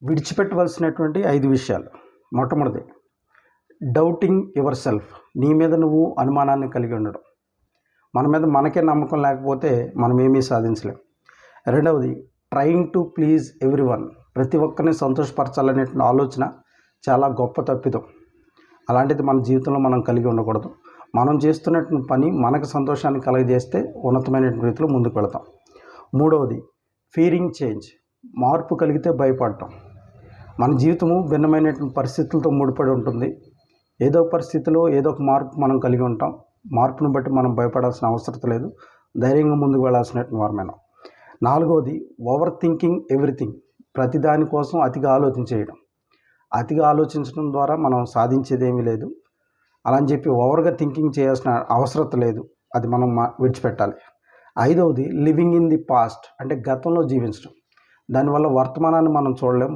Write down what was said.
విడిచిపెట్టవలసినటువంటి 5 విషయాలు. మొట్టమొదటిది doubting your self. నీ మీద నువ్వు అనుమానాన్ని కలిగి ఉండడం. మన మీద మనకే నమ్మకం లేకపోతే మనం ఏమీ సాధించలేం. రెండవది ట్రయింగ్ టు ప్లీజ్ ఎవ్రీవన్. ప్రతి ఒక్కరిని సంతోషపరచాలనేటువంటి ఆలోచన చాలా గొప్ప తప్పిదం. అలాంటిది మన జీవితంలో మనం కలిగి ఉండకూడదు. మనం చేస్తున్నటువంటి పని మనకు సంతోషాన్ని కలగజేస్తే ఉన్నతమైనటువంటి రీతిలో ముందుకు వెళతాం. మూడవది ఫీరింగ్ చేంజ్. మార్పు కలిగితే భయపడటం. మన జీవితము భిన్నమైనటువంటి పరిస్థితులతో ముడిపడి ఉంటుంది. ఏదో పరిస్థితిలో ఏదో ఒక మార్పు మనం కలిగి ఉంటాం. మార్పును బట్టి మనం భయపడాల్సిన అవసరం లేదు. ధైర్యంగా ముందుకు వెళ్ళాల్సినటువంటి వారమేనా. నాలుగవది ఓవర్ థింకింగ్ ఎవ్రీథింగ్. ప్రతి దానికోసం అతిగా ఆలోచించేయడం. అతిగా ఆలోచించడం ద్వారా మనం సాధించేది ఏమీ లేదు. అలా అని చెప్పి ఓవర్గా థింకింగ్ చేయాల్సిన అవసరం లేదు. అది మనం విడిచిపెట్టాలి. ఐదవది లివింగ్ ఇన్ ది పాస్ట్. అంటే గతంలో జీవించడం. దానివల్ల వర్తమానాన్ని మనం చూడలేం.